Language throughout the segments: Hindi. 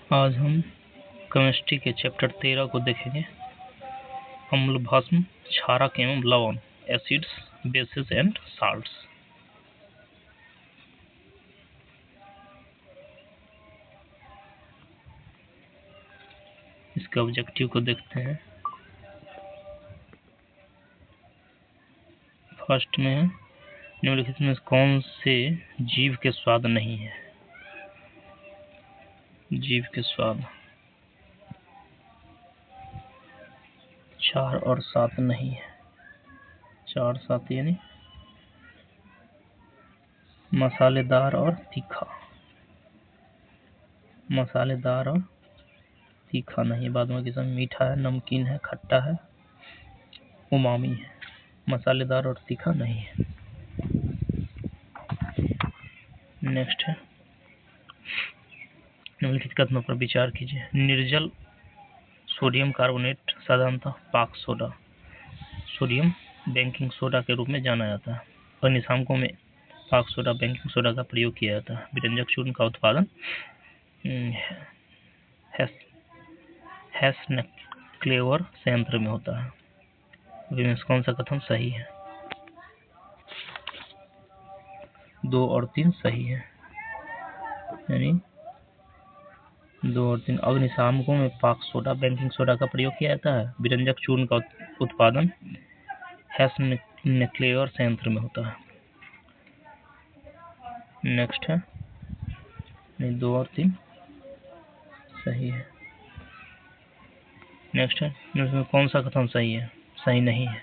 आज हम केमिस्ट्री के चैप्टर 13 को देखेंगे। अम्ल, भस्म, क्षारक एवं लवण, एसिड्स, बेसिस एंड साल्ट्स। इसके ऑब्जेक्टिव को देखते हैं। फर्स्ट में निम्नलिखित में कौन से जीव के स्वाद नहीं है? जीव के स्वाद 4 और 7 नहीं है। 4, 7 यानी मसालेदार और तीखा। मसालेदार और तीखा नहीं। बाद में किस्म मीठा है, नमकीन है, खट्टा है, उमामी है। मसालेदार और तीखा नहीं है। नेक्स्ट है, निम्नलिखित कथनों पर विचार कीजिए। निर्जल सोडियम कार्बोनेट साधारणतः पाक सोडा, सोडियम बेकिंग सोडा के रूप में जाना जाता है। अग्निशामकों में पाक सोडा, बेकिंग सोडा का प्रयोग किया जाता है। व्यंजक चूर्ण का उत्पादन हेस्नक्लेवर संयंत्र में होता है। इनमें कौन सा कथन सही है? 2 और 3 सही है, यानी 2 और 3। अग्निशामकों में पाक सोडा, बेकिंग सोडा का प्रयोग किया जाता है। व्यंजक चूर्ण का उत्पादन हेस्नक्लेवर संयंत्र में होता है। नेक्स्ट है, 2 और 3 सही है। नेक्स्ट है, इसमें कौन सा कथन सही है? सही नहीं है।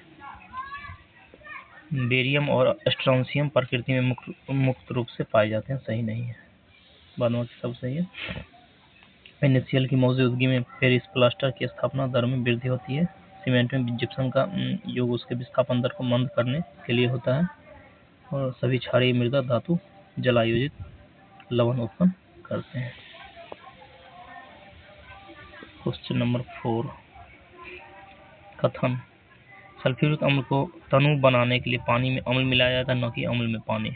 बेरियम और स्ट्रोंशियम प्रकृति में मुक्त रूप से पाए जाते हैं। सही नहीं है। बाद में सब सही है। NaCl की मौजूदगी में पेरिस प्लास्टर की स्थापना दर में वृद्धि होती है। सीमेंट में जिप्सम का योग उसके विस्थापन दर को मंद करने के लिए होता है। और सभी क्षारीय मृदा धातु जलायोजित लवण उत्पन्न करते हैं। क्वेश्चन नंबर 4, कथन। सल्फ्यूरिक अम्ल को तनु बनाने के लिए पानी में अम्ल मिलाया जाता है, न कि अम्ल में पानी।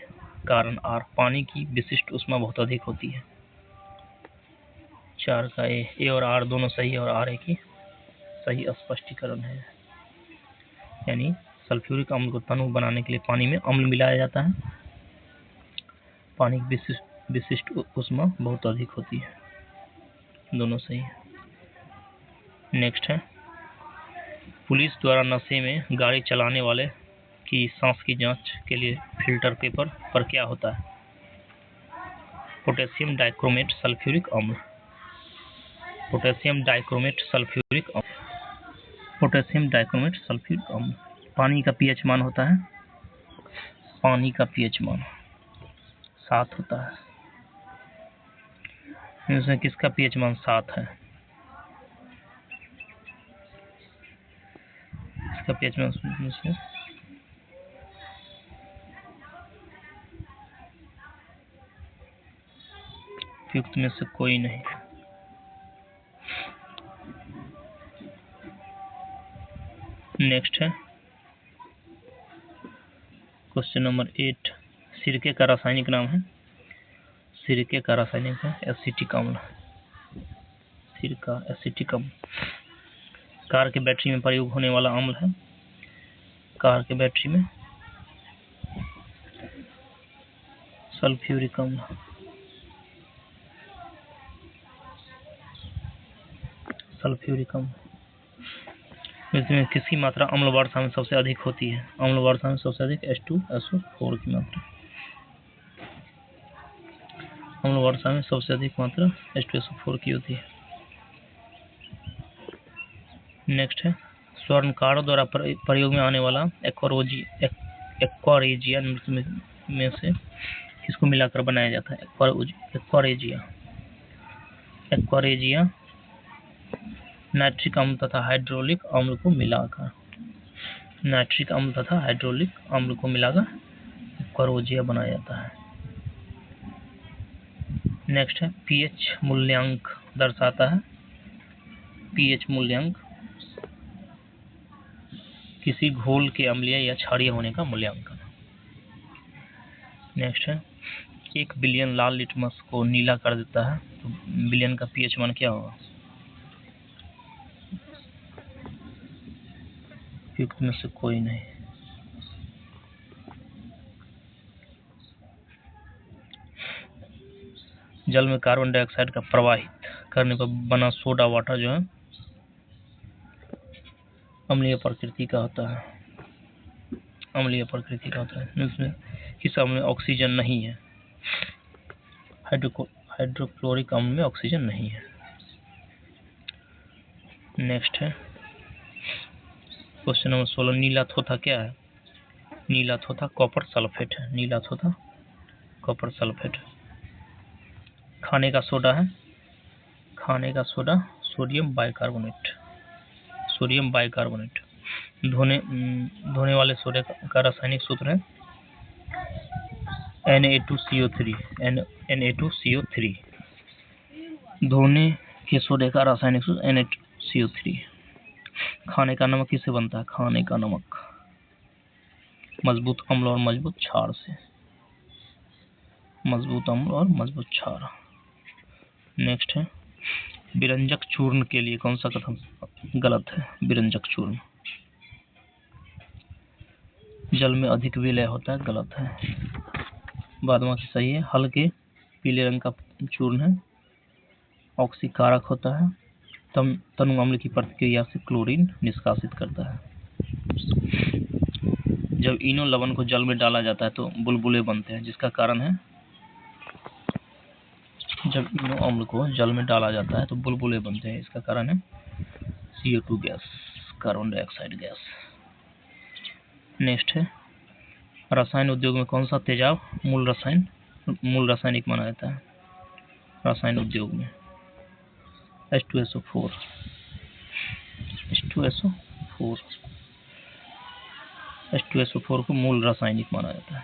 कारण आर, पानी की विशिष्ट ऊष्मा बहुत अधिक होती है। 4 का ए और आर दोनों सही है और आर ए की सही स्पष्टीकरण है। यानी सल्फ्यूरिक अम्ल को तनु बनाने के लिए पानी में अम्ल मिलाया जाता है। पानी की विशिष्ट ऊष्मा बहुत अधिक होती है। दोनों सही है। नेक्स्ट है, पुलिस द्वारा नशे में गाड़ी चलाने वाले की सांस की जांच के लिए फिल्टर पेपर पर क्या होता है? पोटेशियम डाइक्रोमेट सल्फ्यूरिक अम्ल। पोटेशियम डाइक्रोमेट सल्फ्यूरिक अम्ल। पोटेशियम डाइक्रोमेट सल्फ्यूरिक अम्ल। पानी का पीएच मान होता है, पानी का पीएच मान 7 होता है। इसमें किसका पीएच मान 7 है? इसका पीएच मान उपयुक्त में से कोई नहीं। नेक्स्ट है, क्वेश्चन नंबर 8, सिरके का रासायनिक नाम है। सिरके का रासायनिक है एसिटिक अम्ल। सिरका एसिटिक अम्ल। कार के बैटरी में प्रयोग होने वाला अम्ल है। कार के बैटरी में सल्फ्यूरिक अम्ल। सल्फ्यूरिक अम्ल। इसमें किसकी मात्रा अम्ल वर्षा में सबसे अधिक होती है? अम्ल वर्षा में सबसे अधिक H2SO4 की मात्रा। अम्ल वर्षा में सबसे अधिक मात्रा H2SO4 की होती है। नेक्स्ट है, स्वर्णकार द्वारा प्रयोग में आने वाला एक्वारेजिया में से किसको मिलाकर बनाया जाता है? एक्वारेजिया नाइट्रिक अम्ल तथा हाइड्रोलिक अम्ल को मिलाकर। नाइट्रिक अम्ल तथा हाइड्रोलिक अम्ल को मिलाकर एक्वारेजिया बनाया जाता है। नेक्स्ट है, पीएच मूल्यांक दर्शाता है। पीएच मूल्यांक किसी घोल के अम्लीय या क्षारीय होने का मूल्यांकन। नेक्स्ट है, 1 बिलियन लाल लिटमस को नीला कर देता है, तो तो विलयन का पीएच मान क्या होगा? युक्त में से कोई नहीं। जल में कार्बन डाइऑक्साइड का प्रवाहित करने पर बना सोडा वाटर जो है अम्लीय प्रकृति का होता है। अम्लीय प्रकृति का होता है, इसमें इस अम्ल में ऑक्सीजन नहीं है। हाइड्रोक्लोरिक अम्ल में ऑक्सीजन नहीं है। नेक्स्ट है क्वेश्चन नंबर 16। नीला थोथा क्या है? नीला थोथा कॉपर सल्फेट है। नीला थोथा कॉपर सल्फेट। खाने का सोडा है। खाने का soda sodium bicarbonate. Sodium bicarbonate. धोने वाले सोडे का रासायनिक सूत्र है Na2CO3। Na2CO3। धोने के सोडे का रासायनिक सूत्र Na2CO3। खाने का नमक किससे बनता है? खाने का नमक मजबूत अम्ल और मजबूत क्षार से। मजबूत अम्ल और मजबूत क्षार। नेक्स्ट है विरंजक चूर्ण के लिए कौन सा कथन गलत है? विरंजक चूर्ण जल में अधिक विलय होता है, गलत है। बाद में सही है। हल्के पीले रंग का चूर्ण है, ऑक्सीकारक होता है, तनु अम्ल की प्रतिक्रिया से क्लोरीन निष्कासित करता है। जब इनो लवण को जल में डाला जाता है तो बुलबुले बनते हैं, जिसका कारण है जब इनो अम्ल को जल में डाला जाता है तो बुलबुले बनते हैं, इसका कारण है CO2 gas, carbon dioxide gas. Next है रसायन उद्योग में कौन सा तेजाब मूल रासायनिक माना जाता है? रसायन उद्योग में H2SO4। H2SO4 को मूल रासायनिक माना जाता है।